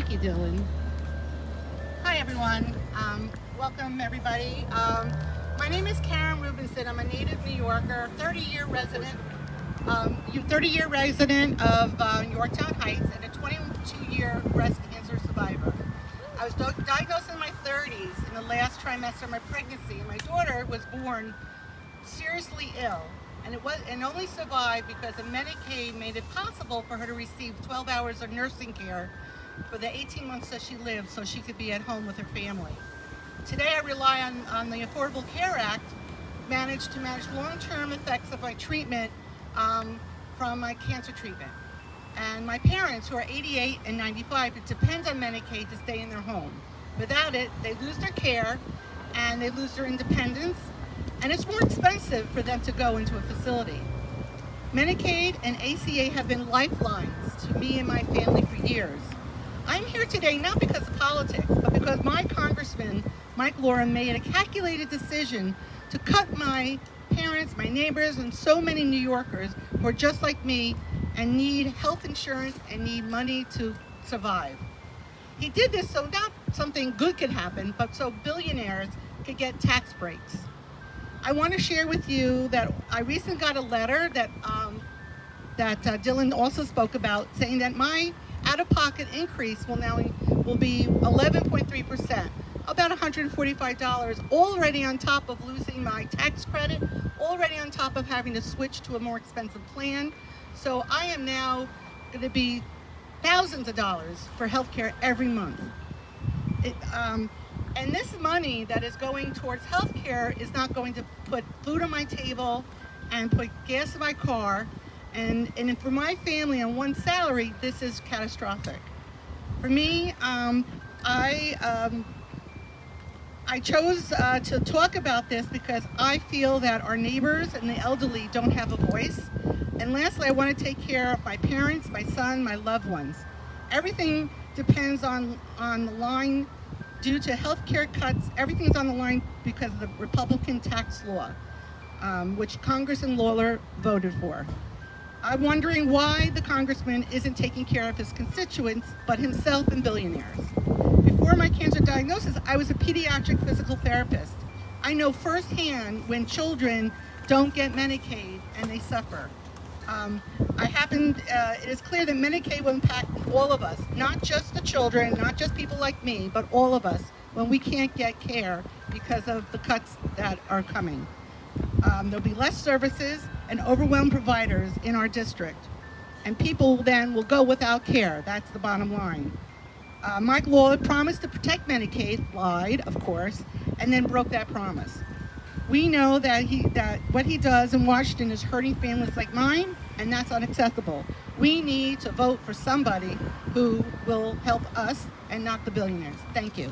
Thank you, Dylan. Hi, everyone. Welcome, everybody. My name is Karen Rubinson. I'm a native New Yorker, 30-year resident, 30-year resident of Yorktown Heights, and a 22-year breast cancer survivor. I was diagnosed in my 30s in the last trimester of my pregnancy, and my daughter was born seriously ill, and only survived because the Medicaid made it possible for her to receive 12 hours of nursing care for the 18 months that she lived, so she could be at home with her family. Today I rely on the Affordable Care Act to manage long-term effects of my treatment from my cancer treatment. And my parents, who are 88 and 95, it depends on Medicaid to stay in their home. Without it, they lose their care and they lose their independence, and it's more expensive for them to go into a facility. Medicaid and ACA have been lifelines to me and my family for years. I'm here today not because of politics, but because my Congressman, Mike Lawler, made a calculated decision to cut my parents, my neighbors, and so many New Yorkers who are just like me and need health insurance and need money to survive. He did this so not something good could happen, but so billionaires could get tax breaks. I want to share with you that I recently got a letter that Dylan also spoke about, saying that my out-of-pocket increase will be 11.3%, about $145, already on top of losing my tax credit, already on top of having to switch to a more expensive plan. So I am now going to be thousands of dollars for healthcare every month. And this money that is going towards healthcare is not going to put food on my table and put gas in my car. And for my family on one salary, this is catastrophic. For me, I chose to talk about this because I feel that our neighbors and the elderly don't have a voice. And lastly, I want to take care of my parents, my son, my loved ones. Everything depends on the line due to health care cuts. Everything's on the line because of the Republican tax law, which Congressman Lawler voted for. I'm wondering why the congressman isn't taking care of his constituents, but himself and billionaires. Before my cancer diagnosis, I was a pediatric physical therapist. I know firsthand when children don't get Medicaid and they suffer. It is clear that Medicaid will impact all of us, not just the children, not just people like me, but all of us when we can't get care because of the cuts that are coming. There'll be less services and overwhelmed providers in our district, and people then will go without care. That's the bottom line. Mike Lawler promised to protect Medicaid, lied, of course, and then broke that promise. We know that what he does in Washington is hurting families like mine, and that's unacceptable. We need to vote for somebody who will help us and not the billionaires. Thank you.